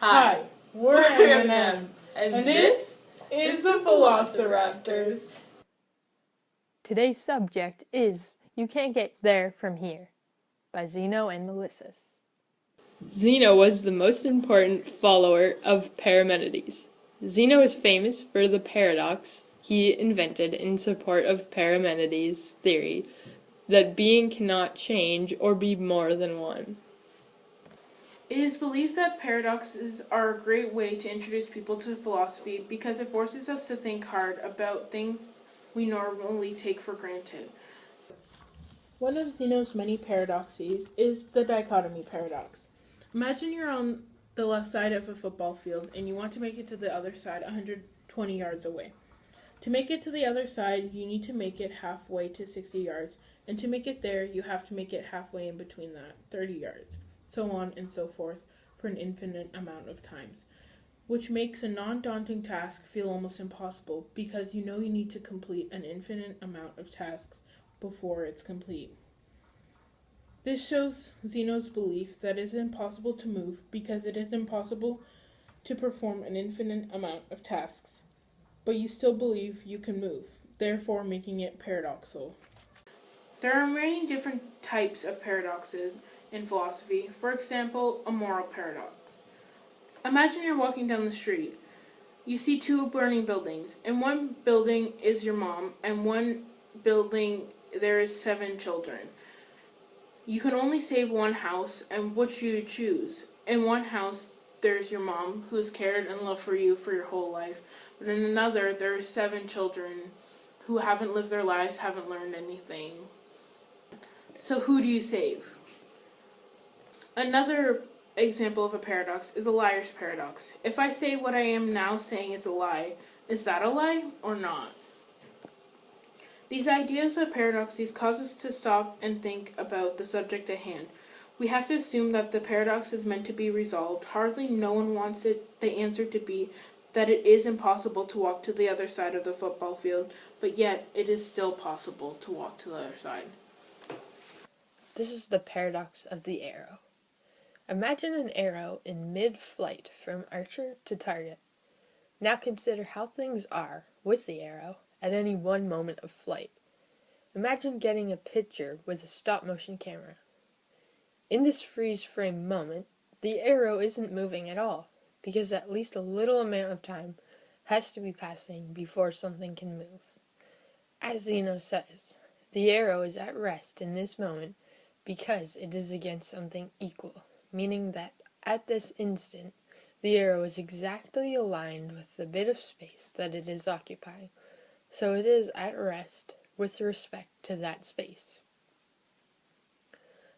Hi, we're M&M, and this is the Philosoraptors. Today's subject is You Can't Get There From Here by Zeno and Melissus. Zeno was the most important follower of Parmenides. Zeno is famous for the paradox he invented in support of Parmenides' theory that being cannot change or be more than one. It is believed that paradoxes are a great way to introduce people to philosophy because it forces us to think hard about things we normally take for granted. One of Zeno's many paradoxes is the dichotomy paradox. Imagine you're on the left side of a football field and you want to make it to the other side 120 yards away. To make it to the other side, you need to make it halfway to 60 yards, and to make it there, you have to make it halfway in between that, 30 yards. So on and so forth, for an infinite amount of times, which makes a non-daunting task feel almost impossible, because you know you need to complete an infinite amount of tasks before it's complete. This shows Zeno's belief that it is impossible to move, because it is impossible to perform an infinite amount of tasks, but you still believe you can move, therefore making it paradoxical. There are many different types of paradoxes in philosophy. For example, a moral paradox. Imagine you're walking down the street. You see two burning buildings. In one building is your mom, and one building there is 7 children. You can only save one house, and which you choose. In one house, there's your mom, who has cared and loved for you for your whole life. But in another, there are 7 children who haven't lived their lives, haven't learned anything. So who do you save? Another example of a paradox is a liar's paradox. If I say what I am now saying is a lie, is that a lie or not? These ideas of paradoxes cause us to stop and think about the subject at hand. We have to assume that the paradox is meant to be resolved. Hardly no one wants the answer to be that it is impossible to walk to the other side of the football field, but yet it is still possible to walk to the other side. This is the paradox of the arrow. Imagine an arrow in mid-flight from archer to target. Now consider how things are with the arrow at any one moment of flight. Imagine getting a picture with a stop-motion camera. In this freeze-frame moment, the arrow isn't moving at all, because at least a little amount of time has to be passing before something can move. As Zeno says, the arrow is at rest in this moment because it is against something equal, meaning that at this instant, the arrow is exactly aligned with the bit of space that it is occupying, so it is at rest with respect to that space.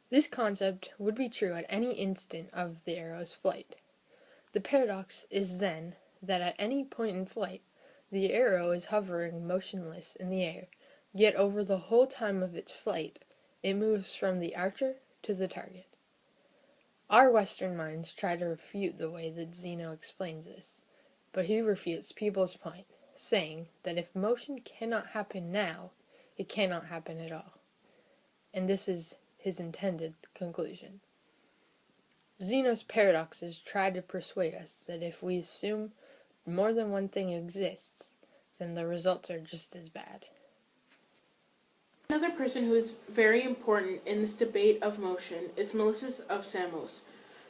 This concept would be true at any instant of the arrow's flight. The paradox is then that at any point in flight, the arrow is hovering motionless in the air, yet over the whole time of its flight, it moves from the archer to the target. Our Western minds try to refute the way that Zeno explains this, but he refutes people's point, saying that if motion cannot happen now, it cannot happen at all. And this is his intended conclusion. Zeno's paradoxes try to persuade us that if we assume more than one thing exists, then the results are just as bad. Another person who is very important in this debate of motion is Melissus of Samos.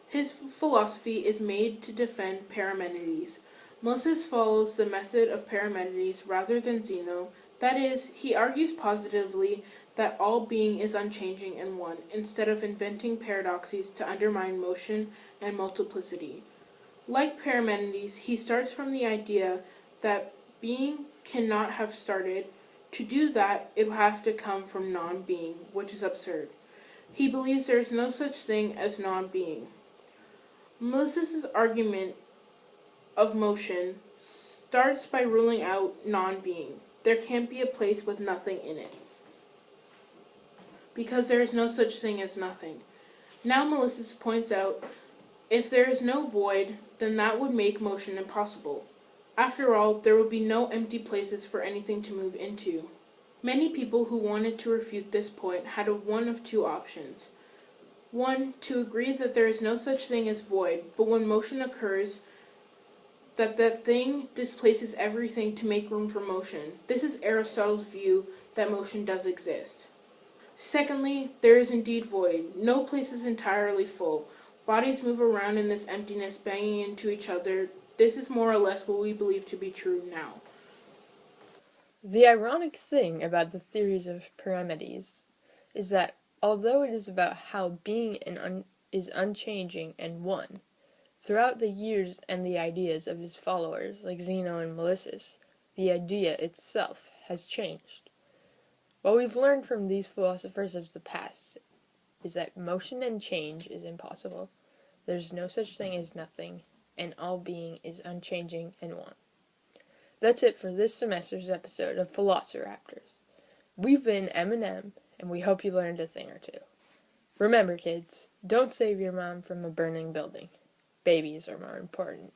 His philosophy is made to defend Parmenides. Melissus follows the method of Parmenides rather than Zeno. That is, he argues positively that all being is unchanging and one, instead of inventing paradoxes to undermine motion and multiplicity. Like Parmenides, he starts from the idea that being cannot have started. To do that, it would have to come from non-being, which is absurd. He believes there is no such thing as non-being. Melissus' argument of motion starts by ruling out non-being. There can't be a place with nothing in it, because there is no such thing as nothing. Now Melissus points out, if there is no void, then that would make motion impossible. After all, there would be no empty places for anything to move into. Many people who wanted to refute this point had one of two options. 1. To agree that there is no such thing as void, but when motion occurs, that thing displaces everything to make room for motion. This is Aristotle's view that motion does exist. Secondly, there is indeed void. No place is entirely full. Bodies move around in this emptiness, banging into each other. This is more or less what we believe to be true now. The ironic thing about the theories of Parmenides is that although it is about how being is unchanging and one, throughout the years and the ideas of his followers, like Zeno and Melissus, the idea itself has changed. What we've learned from these philosophers of the past is that motion and change is impossible. There's no such thing as nothing, and all being is unchanging and one. That's it for this semester's episode of Philosoraptors. We've been M&M, and we hope you learned a thing or two. Remember, kids, don't save your mom from a burning building. Babies are more important.